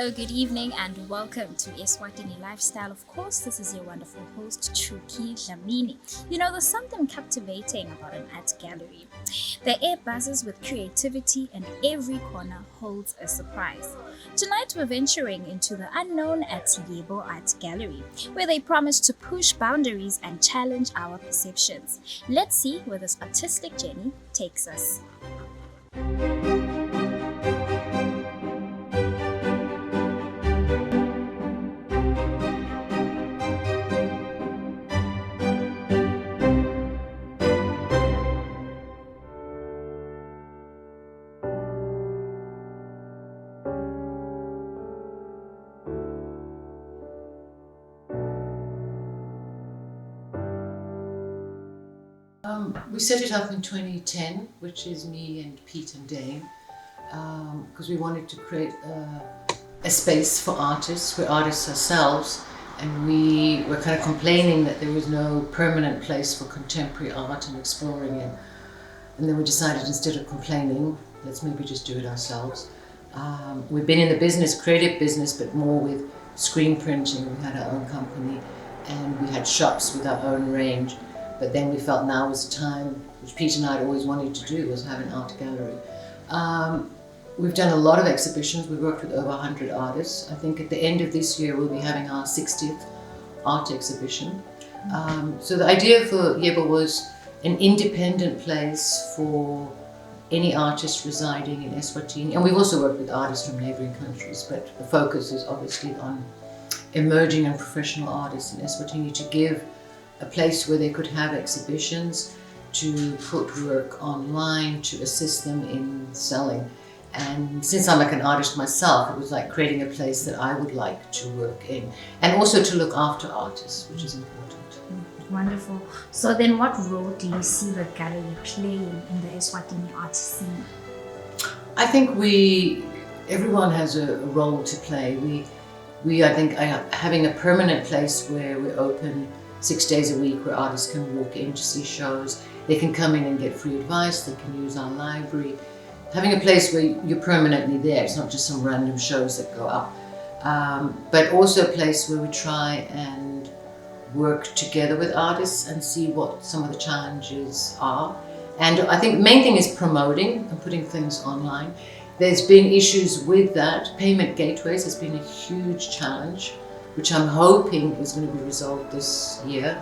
Hello, good evening, and welcome to Eswatini Lifestyle. Of course, this is your wonderful host, Chuki Dlamini. You know, there's something captivating about an art gallery. The air buzzes with creativity, and every corner holds a surprise. Tonight, we're venturing into the unknown at Yebo Art Gallery, where they promise to push boundaries and challenge our perceptions. Let's see where this artistic journey takes us. We set it up in 2010, which is me and Pete and Dane, because we wanted to create a space for artists. We're artists ourselves, and we were kind of complaining that there was no permanent place for contemporary art and exploring it. And then we decided, instead of complaining, let's maybe just do it ourselves. We've been in the business, creative business, but more with screen printing. We had our own company, and we had shops with our own range. But then we felt now was the time, which Pete and I had always wanted to do, was have an art gallery. We've done a lot of exhibitions. We've worked with over 100 artists. I think at the end of this year, we'll be having our 60th art exhibition. So the idea for Yebo was an independent place for any artist residing in Eswatini. And we've also worked with artists from neighboring countries, but the focus is obviously on emerging and professional artists in Eswatini, to give a place where they could have exhibitions, to put work online, to assist them in selling. And since I'm like an artist myself, it was like creating a place that I would like to work in, and also to look after artists, which is important. Wonderful. So then what role do you see the gallery playing in the Eswatini art scene? I think everyone has a role to play. We I think having a permanent place where we're open 6 days a week, where artists can walk in to see shows. They can come in and get free advice. They can use our library. Having a place where you're permanently there. It's not just some random shows that go up. But also a place where we try and work together with artists and see what some of the challenges are. And I think the main thing is promoting and putting things online. There's been issues with that. Payment gateways has been a huge challenge, which I'm hoping is going to be resolved this year.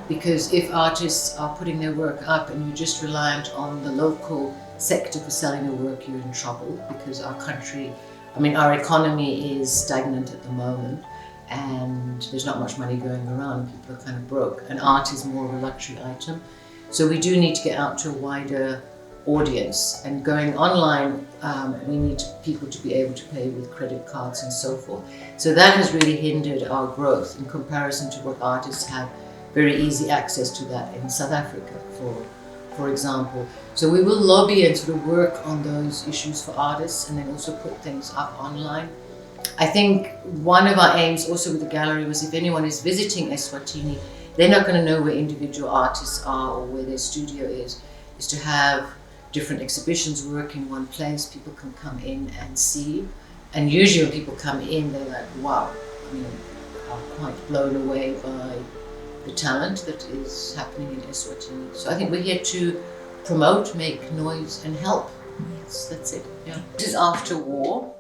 Because if artists are putting their work up and you're just reliant on the local sector for selling your work, you're in trouble, because our country, our economy is stagnant at the moment, and there's not much money going around. People are kind of broke, and art is more of a luxury item. So we do need to get out to a wider audience, and going online, we need people to be able to pay with credit cards and so forth. So that has really hindered our growth in comparison to what artists have very easy access to that in South Africa, for example. So we will lobby and sort of work on those issues for artists, and then also put things up online. I think one of our aims also with the gallery was, if anyone is visiting Eswatini, they're not going to know where individual artists are or where their studio is to have different exhibitions work in one place. People can come in and see. And usually when people come in, they're like, wow, are quite blown away by the talent that is happening in Eswatini. So I think we're here to promote, make noise, and help. Yes, that's it. Yeah. This is after war.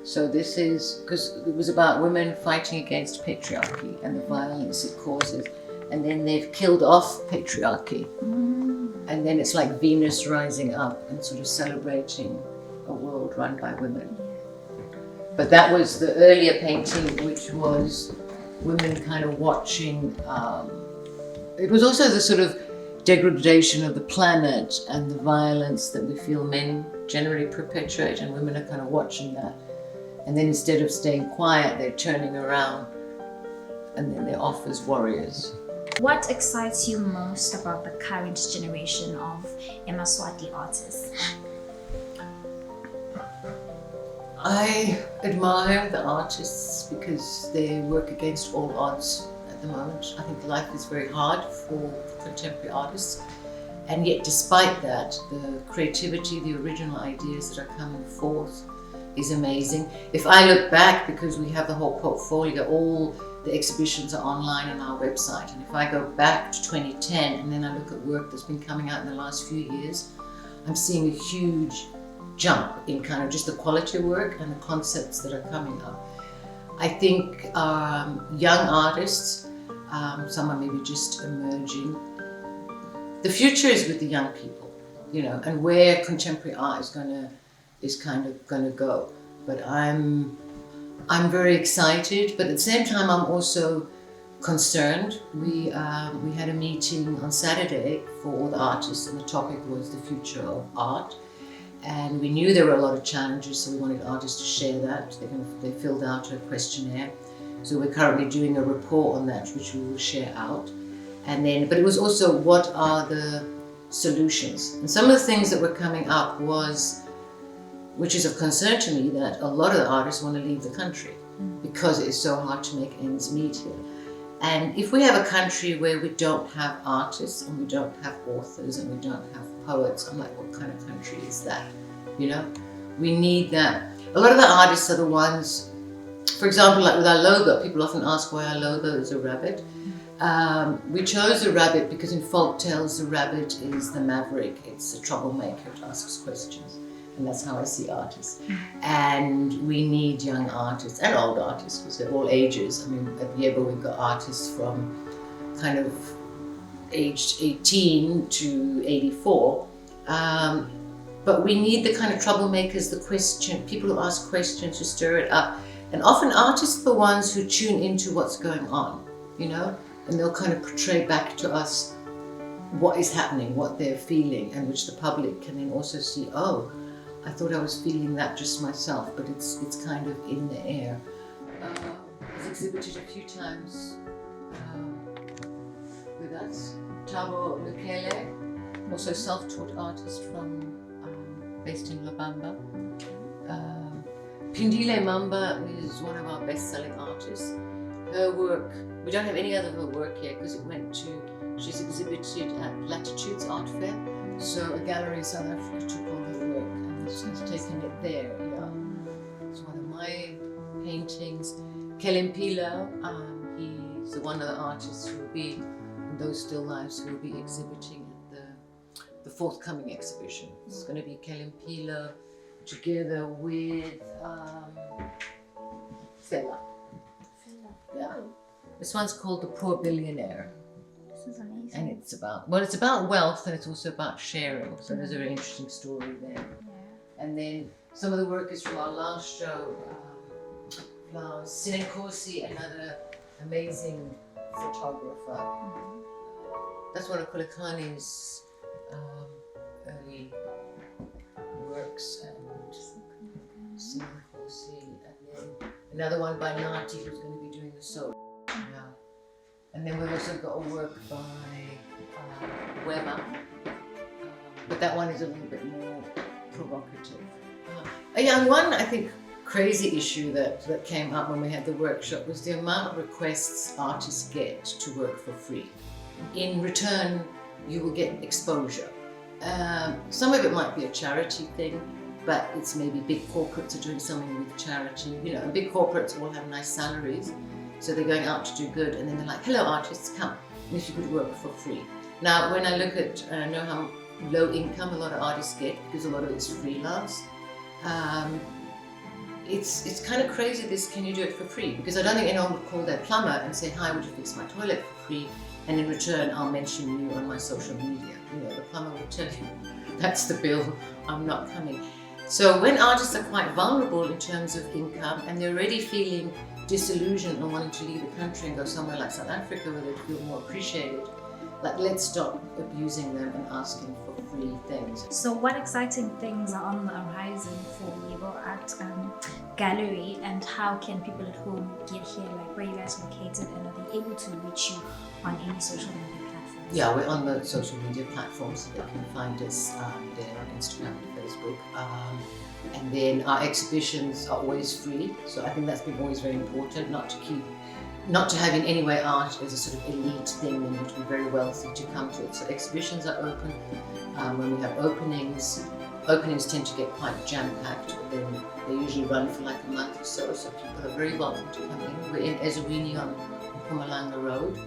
So this is, because it was about women fighting against patriarchy and the violence it causes. And then they've killed off patriarchy. And then it's like Venus rising up and sort of celebrating a world run by women. But that was the earlier painting, which was women kind of watching. It was also the sort of degradation of the planet and the violence that we feel men generally perpetuate, and women are kind of watching that. And then instead of staying quiet, they're turning around, and then they're off as warriors. What excites you most about the current generation of Eswatini artists? I admire the artists because they work against all odds at the moment. I think life is very hard for contemporary artists, and yet despite that, the creativity, the original ideas that are coming forth, is amazing. If I look back, because we have the whole portfolio, all the exhibitions are online on our website. And if I go back to 2010 and then I look at work that's been coming out in the last few years, I'm seeing a huge jump in kind of just the quality of work and the concepts that are coming up. I think young artists, some are maybe just emerging. The future is with the young people, you know, and where contemporary art is kind of gonna go. But I'm very excited, but at the same time I'm also concerned. We had a meeting on Saturday for all the artists, and the topic was the future of art. And we knew there were a lot of challenges, so we wanted artists to share that. They filled out a questionnaire. So we're currently doing a report on that, which we will share out. And then, but it was also, what are the solutions? And some of the things that were coming up was, which is of concern to me, that a lot of the artists want to leave the country because it is so hard to make ends meet here. And if we have a country where we don't have artists and we don't have authors and we don't have poets, I'm like, what kind of country is that? You know, we need that. A lot of the artists are the ones, for example, like with our logo, people often ask why our logo is a rabbit. We chose the rabbit because in folk tales, the rabbit is the maverick, it's the troublemaker, it asks questions. And that's how I see artists. And we need young artists and old artists, because they're all ages. I mean, at Yebo we've got artists from kind of aged 18 to 84. But we need the kind of troublemakers, people who ask questions, who stir it up. And often artists are the ones who tune into what's going on, you know? And they'll kind of portray back to us what is happening, what they're feeling, and which the public can then also see, oh, I thought I was feeling that just myself, but it's kind of in the air. It's exhibited a few times with us. Thabo Lukele, also self-taught artist based in Lobamba. Pindile Mamba is one of our best-selling artists. Her work, we don't have any other of her work here because she's exhibited at Latitudes Art Fair. So a gallery in South Africa took all her work and she's taken it there. Yeah. It's one of my paintings. Kelempilo, he's one of the artists who will be, in those still lives, who will be exhibiting at the forthcoming exhibition. It's going to be Kelempilo together with Fela. Yeah. This one's called The Poor Billionaire. This is amazing. And it's about wealth, and it's also about sharing. So there's a very interesting story there. Yeah. And then some of the work is from our last show. Sinenkosi, another amazing photographer. That's one of Kulakani's early works, and Sinenkosi, and then another one by Nati, who's going to be doing the solo. Yeah. And then we've also got a work by Wema, but that one is a little bit more provocative. And one, I think, crazy issue that came up when we had the workshop was the amount of requests artists get to work for free. In return, you will get exposure. Some of it might be a charity thing, but it's maybe big corporates are doing something with charity. You know, and big corporates all have nice salaries, so they're going out to do good, and then they're like, hello artists, come, and if you could work for free. Now, when I look at, I know how low income a lot of artists get, because a lot of it's freelance, it's kind of crazy, this, can you do it for free? Because I don't think anyone would call their plumber and say, hi, would you fix my toilet for free? And in return, I'll mention you on my social media. You know, the plumber will tell you, that's the bill, I'm not coming. So when artists are quite vulnerable in terms of income, and they're already feeling disillusioned and wanting to leave the country and go somewhere like South Africa where they feel more appreciated, like, let's stop abusing them and asking for free things. So what exciting things are on the horizon for Yebo Art Gallery, and how can people at home get here? Like, where you guys are located, and are they able to reach you on any social media platforms? Yeah, we're on the social media platforms, so they can find us there on Instagram and Facebook. And then our exhibitions are always free, so I think that's been always very important, not to have in any way art as a sort of elite thing. You need to be very wealthy to come to it. So exhibitions are open. When we have openings, openings tend to get quite jam-packed, but then they usually run for like a month or so, so people are very welcome to come in. We're in Eswatini on Mpumalanga Road,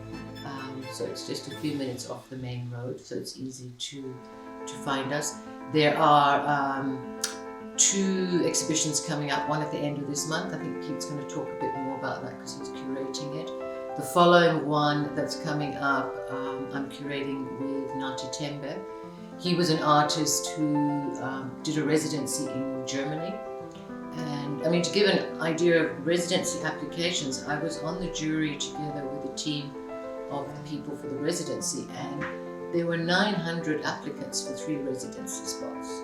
so it's just a few minutes off the main road, so it's easy to find us. There are 2 exhibitions coming up, one at the end of this month. I think Pete's going to talk a bit more about that because he's curating it. The following one that's coming up, I'm curating with Nati Tembe. He was an artist who did a residency in Germany. And I mean, to give an idea of residency applications, I was on the jury together with a team of the people for the residency, and there were 900 applicants for 3 residency spots.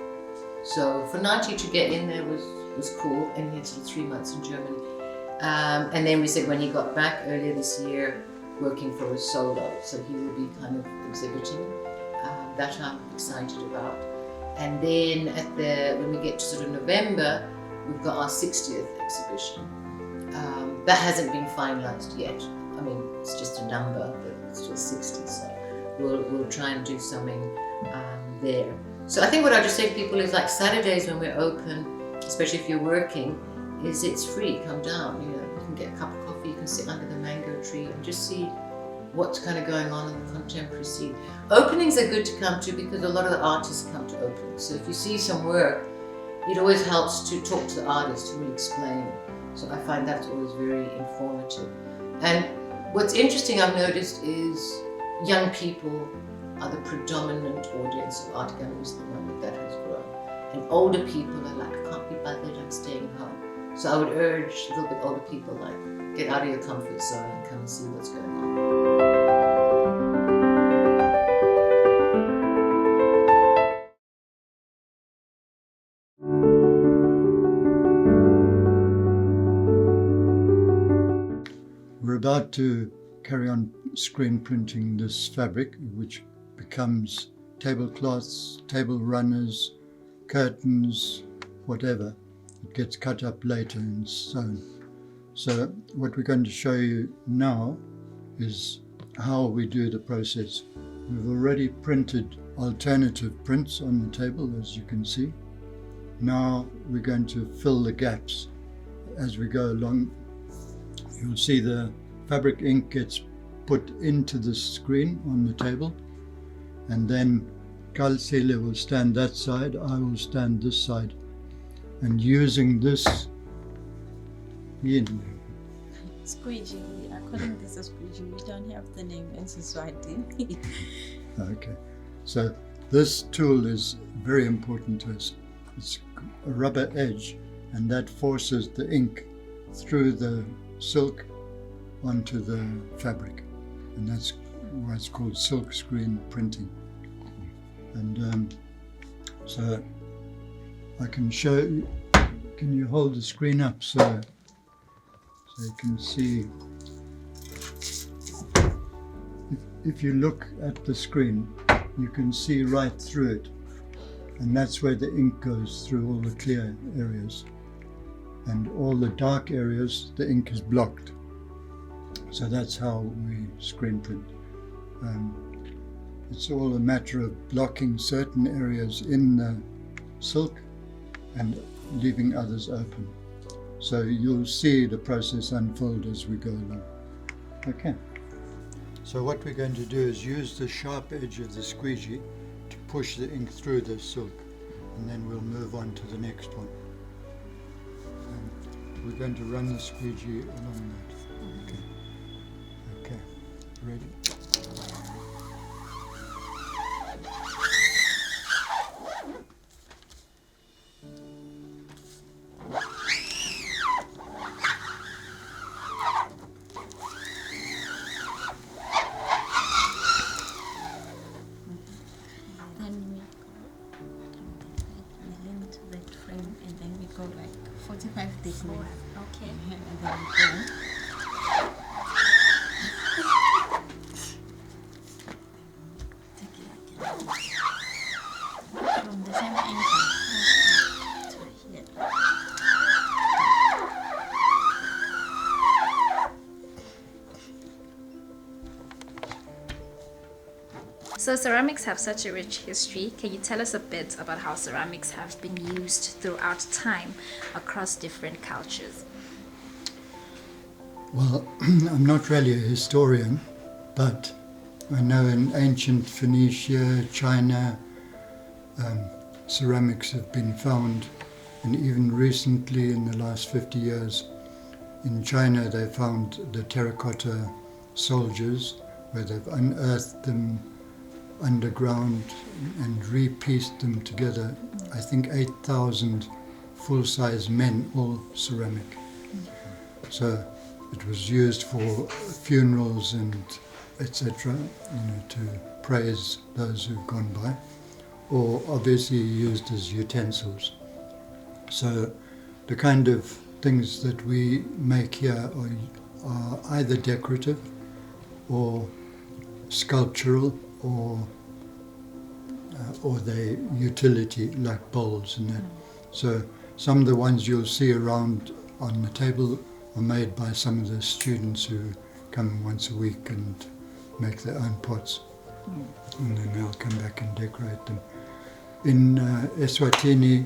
So for Nati to get in there was cool, and he had sort of 3 months in Germany. And then we said when he got back earlier this year, working for a solo, so he will be kind of exhibiting. That I'm excited about. And then when we get to sort of November, we've got our 60th exhibition. That hasn't been finalized yet. I mean, it's just a number, but it's still 60, so we'll try and do something there. So I think what I just say to people is, like, Saturdays when we're open, especially if you're working, is it's free. Come down, you can get a cup of coffee, you can sit under the mango tree and just see what's kind of going on in the contemporary scene. Openings are good to come to because a lot of the artists come to openings. So if you see some work, it always helps to talk to the artist to really explain. So I find that's always very informative. And what's interesting I've noticed is young people are the predominant audience of art galleries at the moment. That has grown. And older people are like, I can't be bothered, I'm staying home. So I would urge a little bit older people, like, get out of your comfort zone and come and see what's going on. We're about to carry on screen printing this fabric, which becomes tablecloths, table runners, curtains, whatever. It gets cut up later and sewn. So what we're going to show you now is how we do the process. We've already printed alternative prints on the table, as you can see. Now we're going to fill the gaps as we go along. You'll see the fabric ink gets put into the screen on the table, and then Kalsele will stand that side, I will stand this side, and using this squeegee, we are calling this a squeegee, we don't have the name in Eswatini. Okay, so this tool is very important to us. It's a rubber edge, and that forces the ink through the silk onto the fabric, and that's why it's called silk screen printing. And so I can show you. Can you hold the screen up so you can see? If you look at the screen, you can see right through it, and that's where the ink goes through all the clear areas, and all the dark areas the ink is blocked. So that's how we screen print. It's all a matter of blocking certain areas in the silk and leaving others open. So you'll see the process unfold as we go along. Okay. So what we're going to do is use the sharp edge of the squeegee to push the ink through the silk, and then we'll move on to the next one. We're going to run the squeegee along that. Okay, ready? Then we link to that frame, and then we go like 45 degrees. Okay. And then we go. From the same angle to here. So ceramics have such a rich history. Can you tell us a bit about how ceramics have been used throughout time across different cultures? Well, I'm not really a historian, but I know in ancient Phoenicia, China, ceramics have been found, and even recently in the last 50 years in China they found the terracotta soldiers where they've unearthed them underground and re-pieced them together. I think 8,000 full-size men, all ceramic. So it was used for funerals and etc., to praise those who've gone by, or obviously used as utensils. So the kind of things that we make here are either decorative or sculptural or they utility, like bowls and that. So some of the ones you'll see around on the table are made by some of the students who come once a week and make their own pots. And then they'll come back and decorate them. In Eswatini,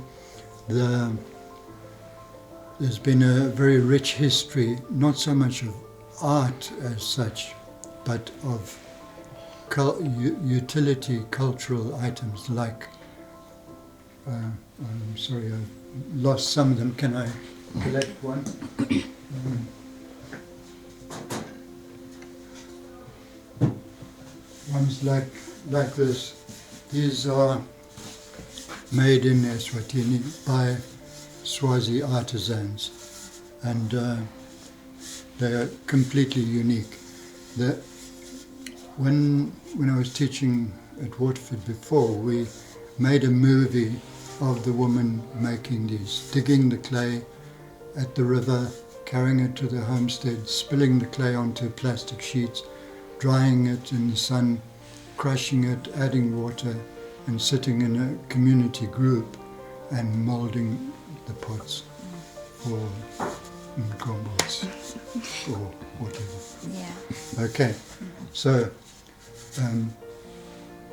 there's been a very rich history, not so much of art as such, but of utility cultural items like, I'm sorry, I've lost some of them. Can I collect one? Ones like this. These are made in Eswatini by Swazi artisans, and they are completely unique. When I was teaching at Waterford before, we made a movie of the woman making these, digging the clay at the river, carrying it to the homestead, spilling the clay onto plastic sheets, drying it in the sun, crushing it, adding water, and sitting in a community group and moulding the pots for mkombos or whatever. Yeah. Okay, so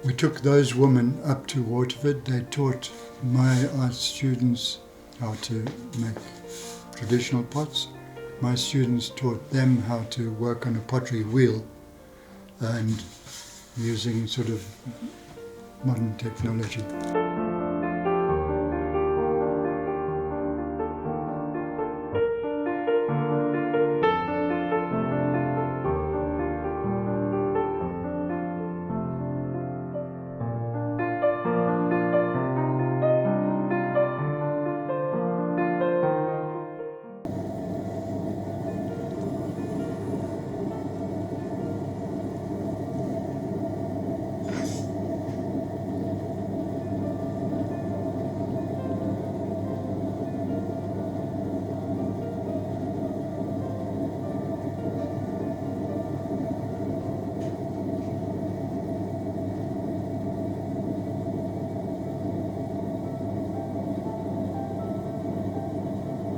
we took those women up to Waterford. They taught my art students how to make traditional pots. My students taught them how to work on a pottery wheel and using sort of modern technology.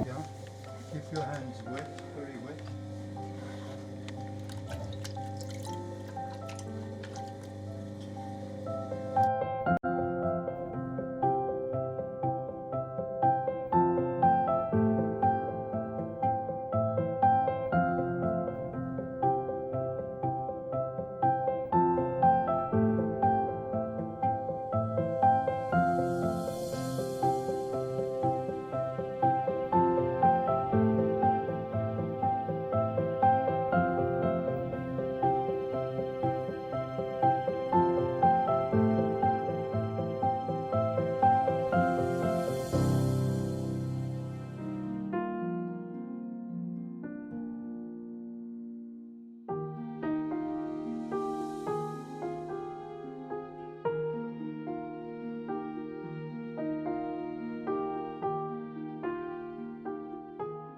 Yeah, keep your hands wet, very wet.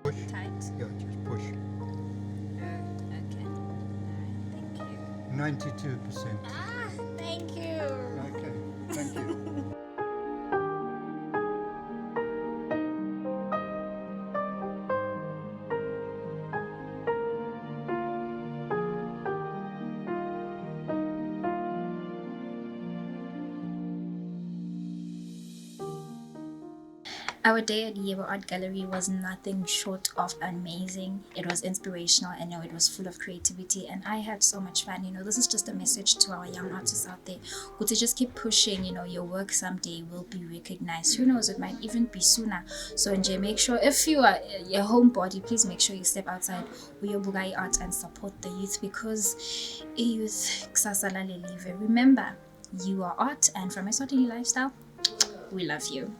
Push. Tight. Yeah, just push. Okay. Thank you. 92%. Ah, thank you. Okay, thank you. Our day at Yebo Art Gallery was nothing short of amazing. It was inspirational. I know it was full of creativity, and I had so much fun. This is just a message to our young artists out there. To just keep pushing. Your work someday will be recognized. Who knows? It might even be sooner. So, Nje, make sure if you are a homebody, please make sure you step outside Uyobugai Art and support the youth, because youth kusasa la lelive. Remember, you are art, and from Eswatini Lifestyle, we love you.